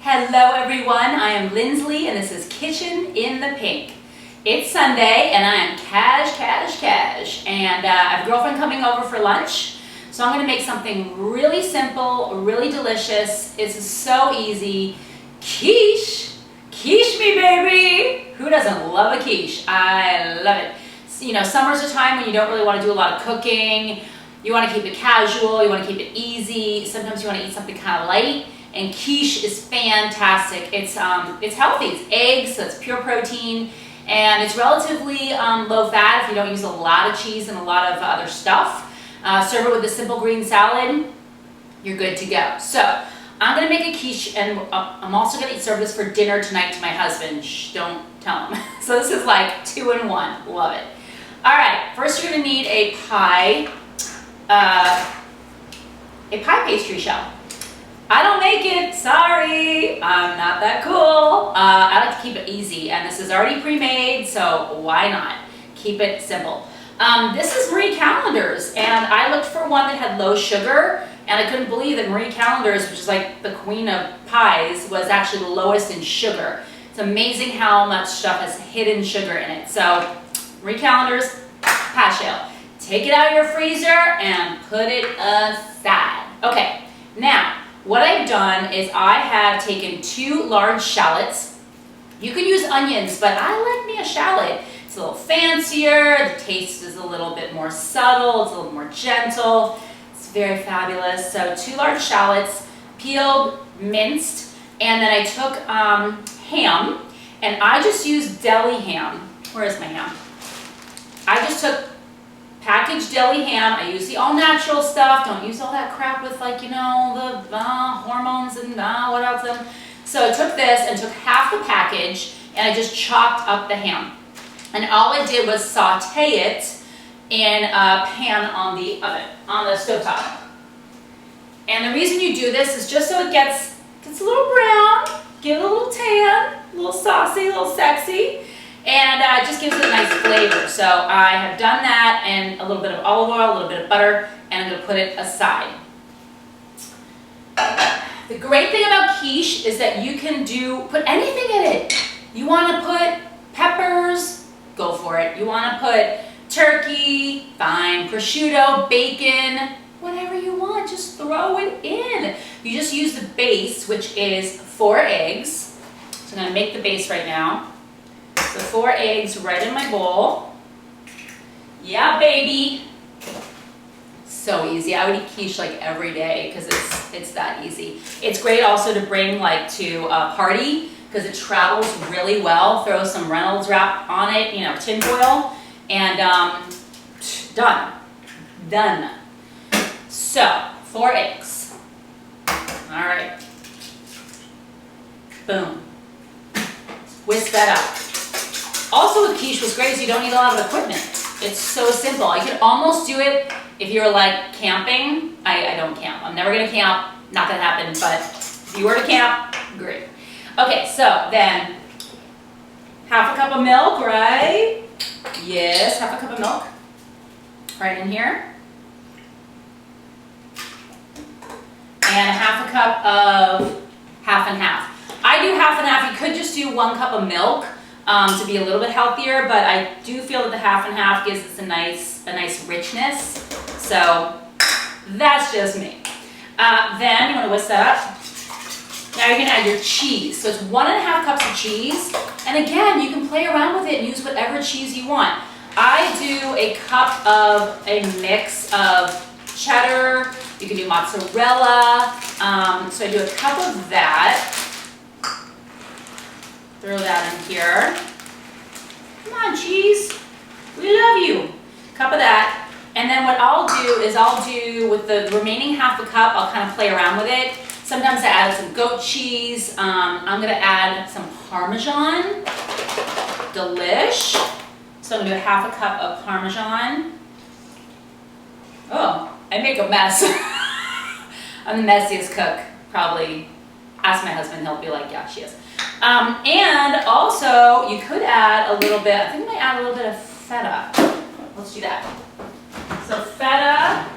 Hello everyone, I am Lindsley and this is Kitchen in the Pink. It's Sunday and I am cash. And I have a girlfriend coming over for lunch. So I'm going to make something really simple, really delicious. It's so easy. Quiche! Quiche me baby! Who doesn't love a quiche? I love it. You know, summer's a time when you don't really want to do a lot of cooking. You want to keep it casual, you want to keep it easy. Sometimes you want to eat something kind of light. And quiche is fantastic. It's healthy. It's eggs, so it's pure protein. And it's relatively low fat if you don't use a lot of cheese and a lot of other stuff. Serve it with a simple green salad. You're good to go. So I'm going to make a quiche, and I'm also going to serve this for dinner tonight to my husband. Shh, don't tell him. So this is like 2-in-1. Love it. All right, first you're going to need a pie pastry shell. I don't make it, sorry, I'm not that cool. I like to keep it easy, and this is already pre-made, so why not? Keep it simple. This is Marie Callender's, and I looked for one that had low sugar, and I couldn't believe that Marie Callender's, which is like the queen of pies, was actually the lowest in sugar. It's amazing how much stuff has hidden sugar in it. So, Marie Callender's pie shell. Take it out of your freezer and put it aside. Okay, now, what I've done is I have taken 2 large shallots. You can use onions, but I like me a shallot. It's a little fancier, the taste is a little bit more subtle, it's a little more gentle. It's very fabulous. So 2 large shallots, peeled, minced, and then I took ham, and I just used deli ham. Where is my ham? I just took packaged deli ham. I use the all-natural stuff. Don't use all that crap with, like, you know, the hormones and what else. So I took this and took half the package, and I just chopped up the ham. And all I did was saute it in a pan on the oven, on the stovetop. And the reason you do this is just so it gets a little brown, give it a little tan, a little saucy, a little sexy. And it just gives it a nice flavor. So I have done that, and a little bit of olive oil, a little bit of butter, and I'm going to put it aside. The great thing about quiche is that you can put anything in it. You want to put peppers, go for it. You want to put turkey, fine, prosciutto, bacon, whatever you want, just throw it in. You just use the base, which is 4 eggs. So I'm going to make the base right now. So 4 eggs right in my bowl. Yeah, baby. So easy. I would eat quiche like every day because it's that easy. It's great also to bring like to a party because it travels really well. Throw some Reynolds wrap on it, you know, tin foil, and done. Done. So 4 eggs. All right. Boom. Whisk that up. Also with quiche, what's great is you don't need a lot of equipment. It's so simple. You can almost do it if you're like camping. I don't camp. I'm never going to camp. Not going to happen. But if you were to camp, great. Okay, so then half a cup of milk, right? Yes, half a cup of milk. Right in here. And half a cup of half and half. I do half and half. You could just do 1 cup of milk. To be a little bit healthier, but I do feel that the half and half gives us a nice richness. So that's just me. Then you want to whisk that up. Now you're going to add your cheese. So it's 1.5 cups of cheese. And again, you can play around with it and use whatever cheese you want. I do a cup of a mix of cheddar. You can do mozzarella. So I do a cup of that. Throw that in here. Come on, cheese. We love you. Cup of that. And then what I'll do is with the remaining half a cup, I'll kind of play around with it. Sometimes I add some goat cheese. I'm going to add some Parmesan. Delish. So I'm going to do half a cup of Parmesan. Oh, I make a mess. I'm the messiest cook, probably. Ask my husband, he'll be like, yeah, she is. And also, you could add a little bit, I think I might add a little bit of feta. Let's do that. So feta.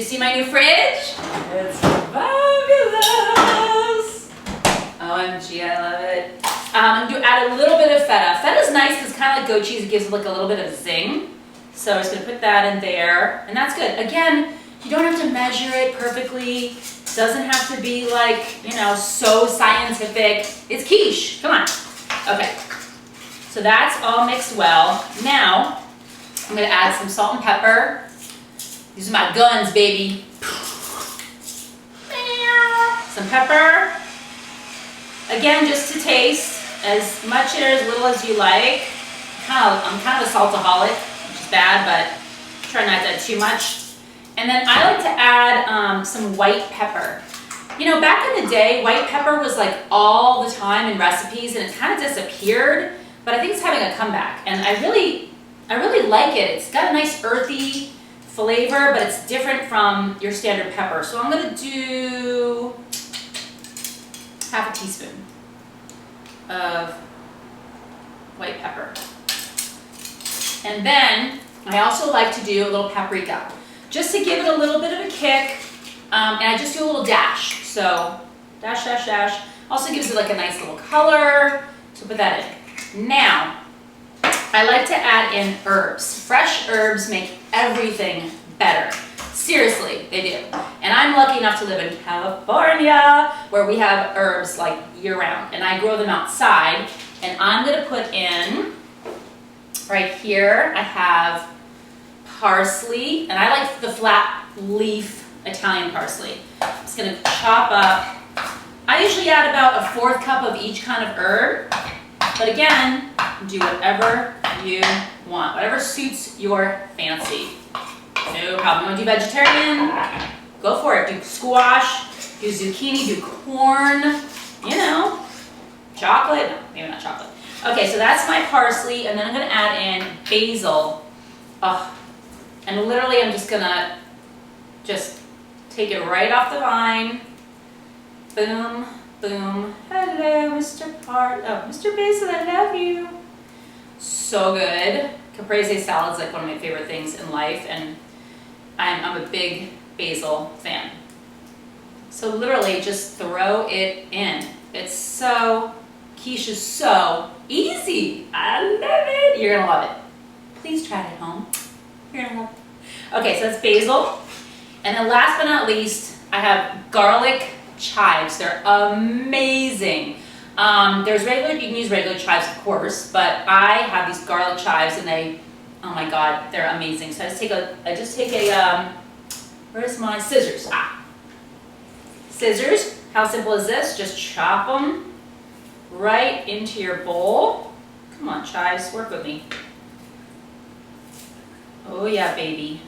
see my new fridge? It's fabulous. OMG, I love it. I'm going to add a little bit of feta. Feta's nice because it's kind of like goat cheese. It gives it like a little bit of zing. So I'm just going to put that in there, and that's good. Again, you don't have to measure it perfectly. It doesn't have to be like, you know, so scientific. It's quiche. Come on. Okay. So that's all mixed well. Now, I'm going to add some salt and pepper. These are my guns, baby. Some pepper. Again, just to taste. As much or as little as you like. I'm kind of a saltaholic, which is bad, but try not to add too much. And then I like to add some white pepper. You know, back in the day, white pepper was like all the time in recipes, and it kind of disappeared. But I think it's having a comeback, and I really like it. It's got a nice earthy flavor, but it's different from your standard pepper. So I'm going to do half a teaspoon of white pepper. And then I also like to do a little paprika, just to give it a little bit of a kick. And I just do a little dash. So dash, dash, dash. Also gives it like a nice little color. So put that in. Now, I like to add in herbs. Fresh herbs make everything better. Seriously, they do. And I'm lucky enough to live in California, where we have herbs like year-round. And I grow them outside. And I'm going to put in, right here, I have parsley. And I like the flat leaf Italian parsley. I'm just going to chop up. I usually add about a 1/4 cup of each kind of herb. But again, do whatever you want. Whatever suits your fancy. No problem. You want to do vegetarian? Go for it. Do squash, do zucchini, do corn, you know, chocolate. No, maybe not chocolate. Okay, so that's my parsley, and then I'm going to add in basil. Oh, and literally I'm just going to take it right off the vine. Boom, boom. Hello, Mr. Mr. Basil, I love you. So good. Caprese salad is like one of my favorite things in life, and I'm a big basil fan. So literally just throw it in. Quiche is so easy. I love it. You're gonna love it. Please try it at home. You're gonna love it. Okay, so that's basil. And then last but not least, I have garlic chives. They're amazing. You can use regular chives, of course, but I have these garlic chives, and oh my God, they're amazing. So I just take where's my scissors? Scissors. How simple is this? Just chop them right into your bowl. Come on, chives, work with me. Oh yeah, baby.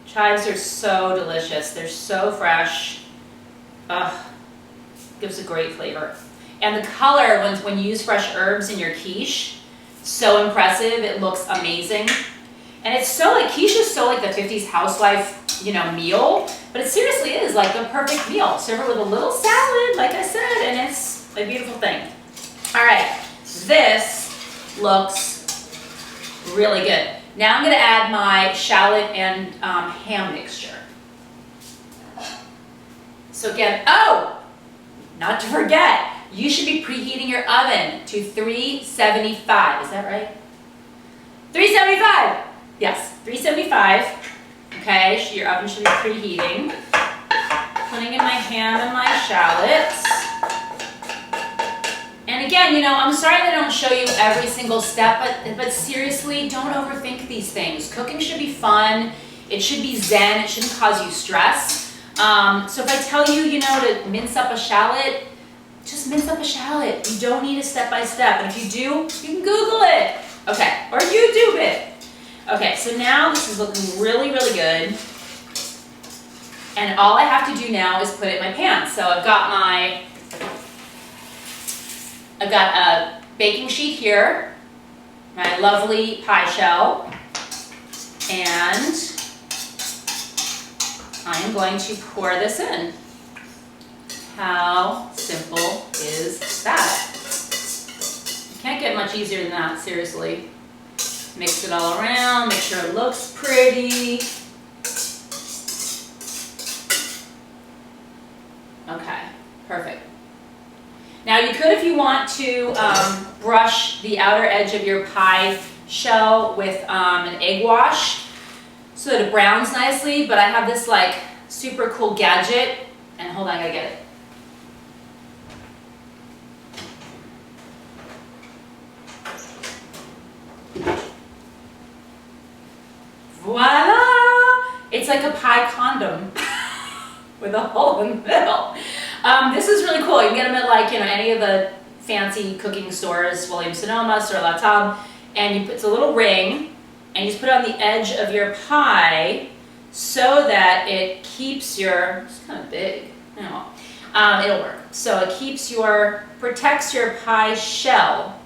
Chives are so delicious. They're so fresh. Gives a great flavor. And the color, when you use fresh herbs in your quiche, so impressive. It looks amazing. And it's so like, quiche is so like the 50s housewife, you know, meal. But it seriously is like the perfect meal. Serve it with a little salad, like I said, and it's a beautiful thing. All right, this looks really good. Now I'm gonna add my shallot and ham mixture. So again, not to forget, you should be preheating your oven to 375. Is that right? 375. Yes, 375. Okay, your oven should be preheating. Putting in my ham and my shallots. And again, you know, I'm sorry that I don't show you every single step, but seriously, don't overthink these things. Cooking should be fun. It should be zen. It shouldn't cause you stress. So if I tell you, you know, to mince up a shallot, just mince up a shallot. You don't need a step-by-step. And if you do, you can Google it. Okay, or YouTube it. Okay, so now this is looking really, really good. And all I have to do now is put it in my pan. So I've got a baking sheet here, my lovely pie shell, and I am going to pour this in. How simple is that? You can't get much easier than that, seriously. Mix it all around, make sure it looks pretty. Now you could, if you want to, brush the outer edge of your pie shell with an egg wash so that it browns nicely, but I have this like super cool gadget, and hold on, I gotta get it. Voila! It's like a pie condom with a hole in the middle. This is really cool. You can get them at like, any of the fancy cooking stores, Williams-Sonoma, Sur La Table, and it's a little ring, and you just put it on the edge of your pie so that it keeps your, it's kind of big, it'll work. So it protects your pie shell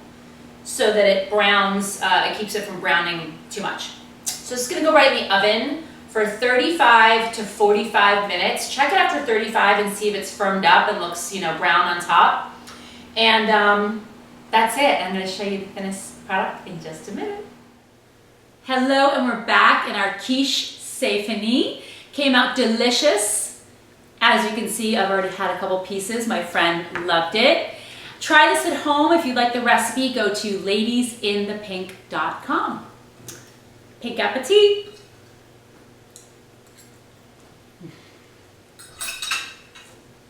so that it browns, it keeps it from browning too much. So it's gonna go right in the oven for 35 to 45 minutes. Check it after 35 and see if it's firmed up and looks, brown on top. And that's it. I'm gonna show you the finished product in just a minute. Hello, and we're back, and our quiche c'est fini. Came out delicious. As you can see, I've already had a couple pieces. My friend loved it. Try this at home. If you'd like the recipe, go to ladiesinthepink.com. Pink appetit.